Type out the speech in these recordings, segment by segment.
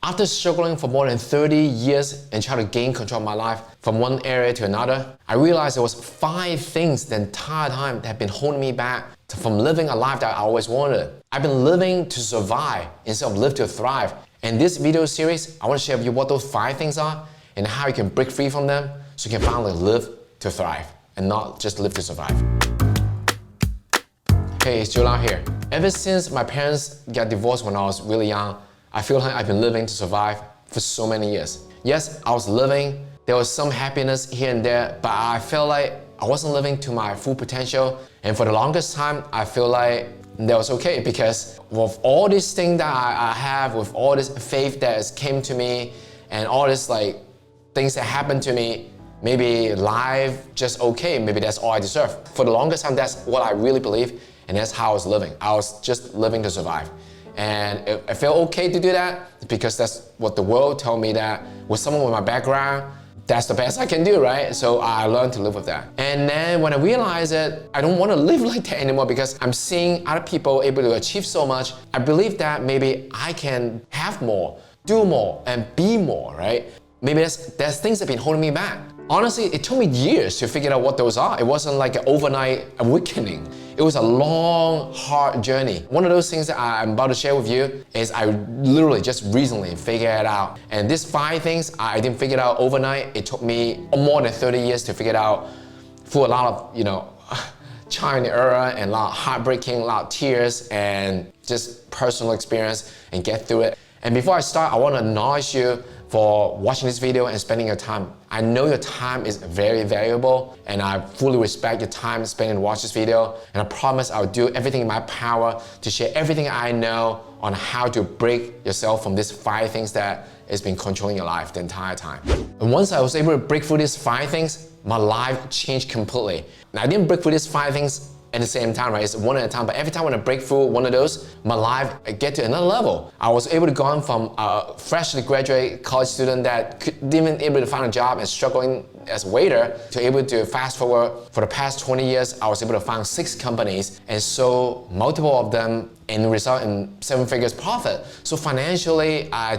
After struggling for more than 30 years and trying to gain control of my life from one area to another, I realized there was 5 things the entire time that have been holding me back from living a life that I always wanted. I've been living to survive instead of live to thrive. In this video series, I want to share with you what those 5 things are and how you can break free from them so you can finally live to thrive and not just live to survive. Hey, it's Joe Lau here. Ever since my parents got divorced when I was really young, I feel like I've been living to survive for so many years. Yes, I was living, there was some happiness here and there, but I felt like I wasn't living to my full potential. And for the longest time, I feel like that was okay because with all these things that I have, with all this faith that has came to me and all this things that happened to me, maybe life just okay, maybe that's all I deserve. For the longest time, that's what I really believe, and that's how I was living. I was just living to survive. And it felt okay to do that because that's what the world told me, that with someone with my background, that's the best I can do, right? So I learned to live with that. And then when I realized that I don't want to live like that anymore because I'm seeing other people able to achieve so much, I believe that maybe I can have more, do more, and be more, right? Maybe there's things that have been holding me back. Honestly, it took me years to figure out what those are. It wasn't like an overnight awakening. It was a long, hard journey. One of those things that I'm about to share with you is I literally just recently figured it out. And these 5 things, I didn't figure it out overnight. It took me more than 30 years to figure it out through a lot of, trial and error and a lot of heartbreaking, a lot of tears and just personal experience and get through it. And before I start, I want to acknowledge you for watching this video and spending your time. I know your time is very valuable and I fully respect your time spent to watch this video, and I promise I'll do everything in my power to share everything I know on how to break yourself from these 5 things that has been controlling your life the entire time. And once I was able to break through these 5 things, my life changed completely. Now I didn't break through these 5 things at the same time, right? It's one at a time, but every time when I break through one of those, my life get to another level. I was able to go on from a freshly graduated college student that didn't even able to find a job and struggling as a waiter to able to fast forward for the past 20 years, I was able to find 6 companies and sold multiple of them and result in 7 figures profit. So financially, I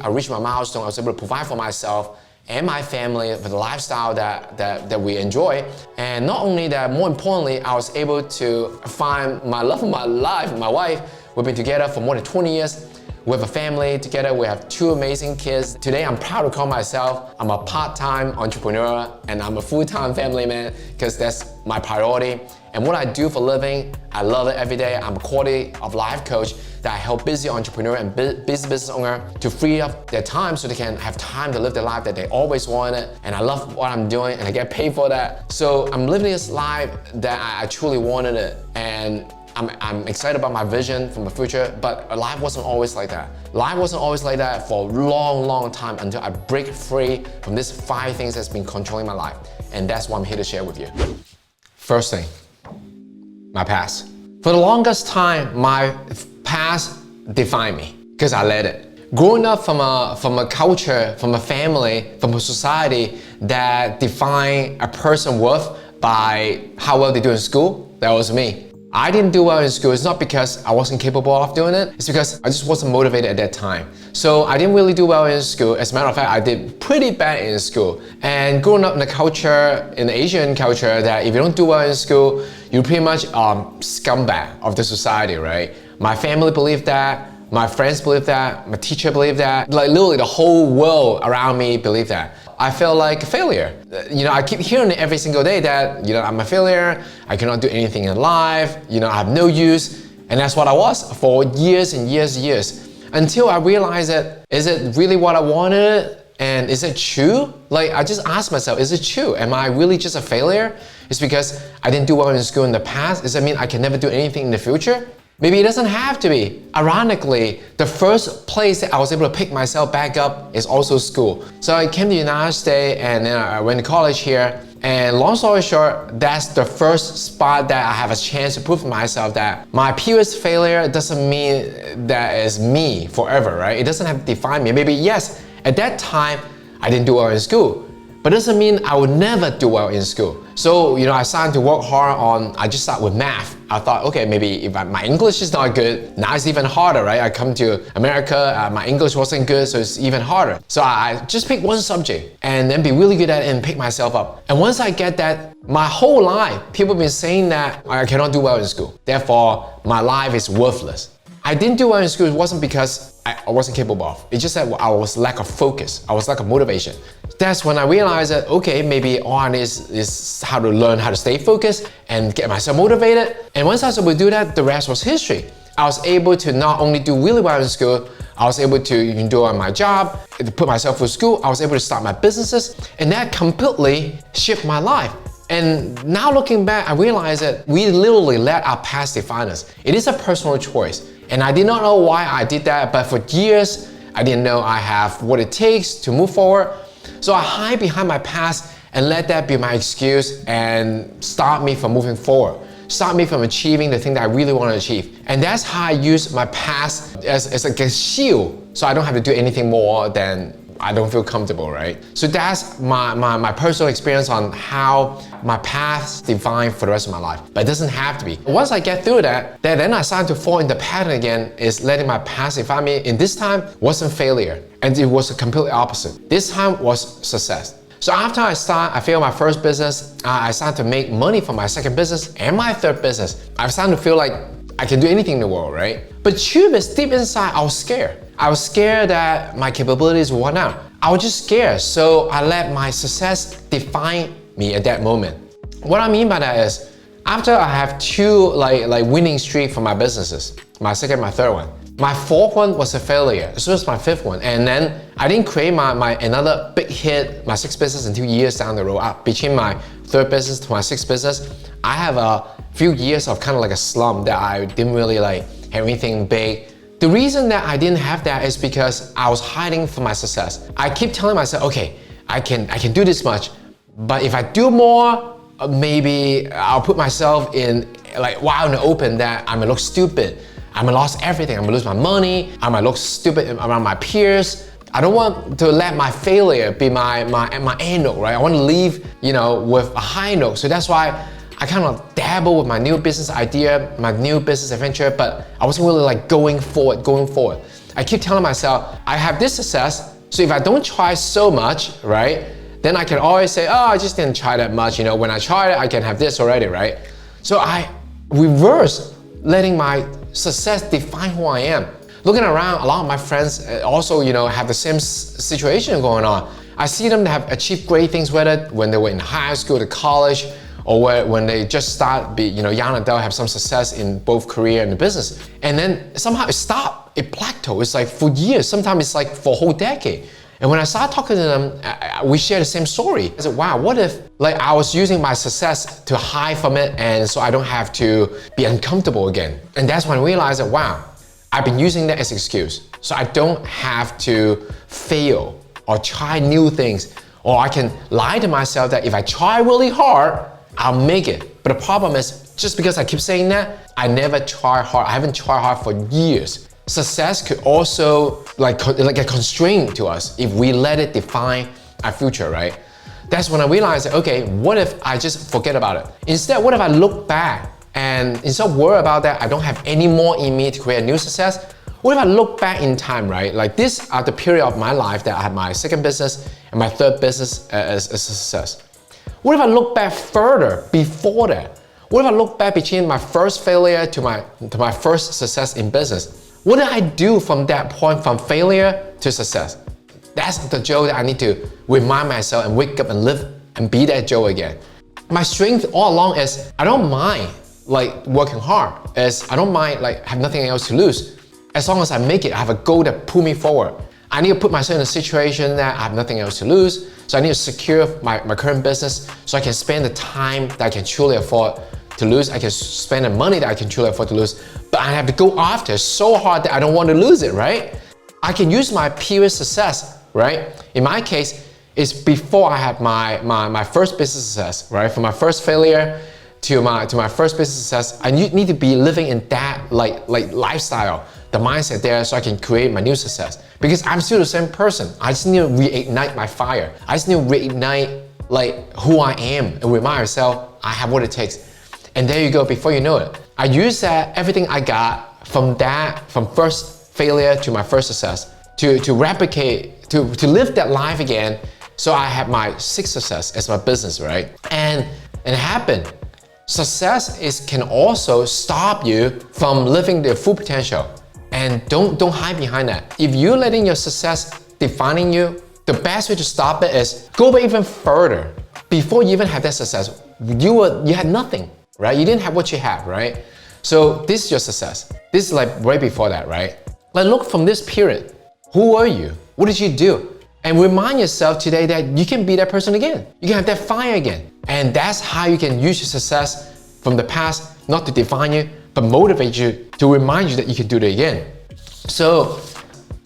reached my milestone. I was able to provide for myself and my family for the lifestyle that we enjoy. And not only that, more importantly, I was able to find my love of my life, my wife. We've been together for more than 20 years. We have a family together. We have 2 amazing kids. Today, I'm proud to call myself, I'm a part-time entrepreneur and I'm a full-time family man because that's my priority. And what I do for a living, I love it every day. I'm a quality of life coach that I help busy entrepreneur and busy business owner to free up their time so they can have time to live the life that they always wanted. And I love what I'm doing and I get paid for that. So I'm living this life that I truly wanted it. And I'm excited about my vision from the future, but life wasn't always like that. Life wasn't always like that for a long, long time until I break free from these 5 things that's been controlling my life. And that's what I'm here to share with you. First thing, my past. For the longest time, my past defined me because I let it. Growing up from a culture, from a family, from a society that define a person's worth by how well they do in school, that was me. I didn't do well in school. It's not because I wasn't capable of doing it. It's because I just wasn't motivated at that time. So I didn't really do well in school. As a matter of fact, I did pretty bad in school. And growing up in the culture, in the Asian culture, that if you don't do well in school, you're pretty much scumbag of the society, right? My family believed that. My friends believed that. My teacher believed that. Like literally the whole world around me believed that. I felt like a failure. I keep hearing it every single day that, I'm a failure, I cannot do anything in life, I have no use. And that's what I was for years and years and years. Until I realized that, is it really what I wanted? And is it true? I just asked myself, is it true? Am I really just a failure? It's because I didn't do well in school in the past? Does that mean I can never do anything in the future? Maybe it doesn't have to be. Ironically, the first place that I was able to pick myself back up is also school. So I came to the United States and then I went to college here. And long story short, that's the first spot that I have a chance to prove to myself that my previous failure doesn't mean that is me forever, right? It doesn't have to define me. Maybe yes, at that time, I didn't do well in school. but doesn't mean I would never do well in school. So, I started to work hard I just started with math. I thought, okay, maybe if my English is not good, now it's even harder, right? I come to America, my English wasn't good, so it's even harder. So I just pick one subject and then be really good at it and pick myself up. And once I get that, my whole life, people have been saying that I cannot do well in school. Therefore, my life is worthless. I didn't do well in school. It wasn't because I wasn't capable of. It's just that I was lack of focus. I was lack of motivation. That's when I realized that, okay, maybe all I need is how to learn how to stay focused and get myself motivated. And once I was able to do that, the rest was history. I was able to not only do really well in school, I was able to do my job, to put myself through school. I was able to start my businesses, and that completely shifted my life. And now looking back, I realized that we literally let our past define us. It is a personal choice. And I did not know why I did that, but for years, I didn't know I have what it takes to move forward. So I hide behind my past and let that be my excuse and stop me from moving forward. Stop me from achieving the thing that I really want to achieve. And that's how I use my past as like a shield, so I don't have to do anything more than I don't feel comfortable, right? So that's my personal experience on how my past defined for the rest of my life. But it doesn't have to be. Once I get through that, then I start to fall in the pattern again, is letting my past define me. And this time wasn't failure, and it was the completely opposite. This time was success. So after I failed my first business, I started to make money from my second business and my third business. I started to feel like I can do anything in the world, right? But truth is, deep inside, I was scared. I was scared that my capabilities would run out. I was just scared, so I let my success define me at that moment. What I mean by that is, after I have two like winning streak for my businesses, my second, my third one, my fourth one was a failure. So was my fifth one, and then I didn't create my another big hit, my sixth business, until years down the road. Between my third business to my sixth business, I have a few years of kind of like a slump that I didn't really have anything big. The reason that I didn't have that is because I was hiding from my success. I keep telling myself, okay, I can do this much, but if I do more, maybe I'll put myself in wild and open that I might look stupid. I might lose everything. I might lose my money. I might look stupid around my peers. I don't want to let my failure be my end note, right? I want to leave, with a high note. So that's why I kind of dabble with my new business idea, my new business adventure, but I wasn't really going forward. I keep telling myself, I have this success, so if I don't try so much, right, then I can always say, oh, I just didn't try that much. When I tried it, I can have this already, right? So I reverse letting my success define who I am. Looking around, a lot of my friends also, have the same situation going on. I see them have achieved great things, whether when they were in high school to college, or when they just start young adult, have some success in both career and the business. And then somehow it stopped, it plateaued. It's like for years, sometimes it's for a whole decade. And when I started talking to them, we share the same story. I said, wow, what if I was using my success to hide from it, and so I don't have to be uncomfortable again. And that's when I realized that, wow, I've been using that as an excuse. So I don't have to fail or try new things, or I can lie to myself that if I try really hard, I'll make it. But the problem is, just because I keep saying that, I never try hard. I haven't tried hard for years. Success could also like a constraint to us if we let it define our future, right? That's when I realized that, okay, what if I just forget about it? Instead, what if I look back and instead of worry about that, I don't have any more in me to create a new success? What if I look back in time, right? Like this are the period of my life that I had my second business and my third business as a success. What if I look back further before that? What if I look back between my first failure to my first success in business? What did I do from that point, from failure to success? That's the Joe that I need to remind myself and wake up and live and be that Joe again. My strength all along is I don't mind working hard. I don't mind have nothing else to lose. As long as I make it, I have a goal that pull me forward. I need to put myself in a situation that I have nothing else to lose. So I need to secure my current business so I can spend the time that I can truly afford to lose. I can spend the money that I can truly afford to lose, but I have to go after so hard that I don't want to lose it, right? I can use my previous success, right? In my case, it's before I had my first business success, right? From my first failure to my first business success, I need to be living in that lifestyle, the mindset there so I can create my new success. Because I'm still the same person. I just need to reignite my fire. I just need to reignite like who I am and remind myself I have what it takes. And there you go, before you know it. I use that, everything I got from first failure to my first success, to replicate, to live that life again. So I have my sixth success as my business, right? And it happened. Success can also stop you from living the full potential. And don't hide behind that. If you're letting your success defining you, the best way to stop it is go back even further. Before you even have that success, you had nothing, right? You didn't have what you have, right? So this is your success. This is like right before that, right? Like look from this period. Who are you? What did you do? And remind yourself today that you can be that person again. You can have that fire again. And that's how you can use your success from the past, not to define you, but motivate you, to remind you that you can do it again. So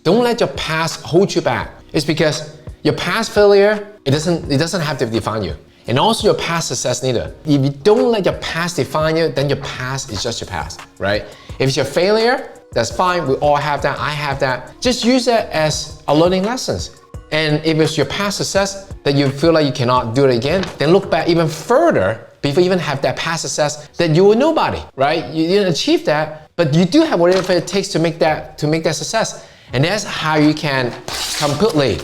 don't let your past hold you back. It's because your past failure, it doesn't have to define you. And also your past success neither. If you don't let your past define you, then your past is just your past, right? If it's your failure, that's fine. We all have that. I have that. Just use that as a learning lessons. And if it's your past success that you feel like you cannot do it again, then look back even further before you even have that past success that you were nobody, right? You didn't achieve that, but you do have whatever it takes to make that success. And that's how you can completely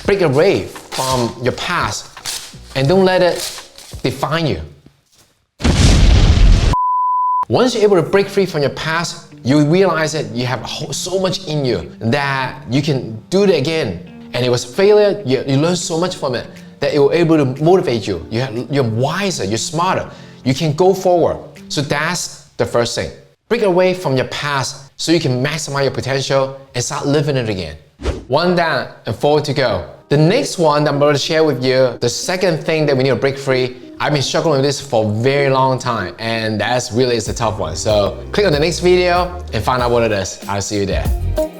break away from your past and don't let it define you. Once you're able to break free from your past, you realize that you have so much in you that you can do it again. And it was failure, you learn so much from it that it will able to motivate you. You're wiser, you're smarter. You can go forward. So that's the first thing. Break away from your past so you can maximize your potential and start living it again. One down and 4 to go. The next one that I'm going to share with you, the second thing that we need to break free, I've been struggling with this for a very long time, and that's really is the tough one. So click on the next video and find out what it is. I'll see you there.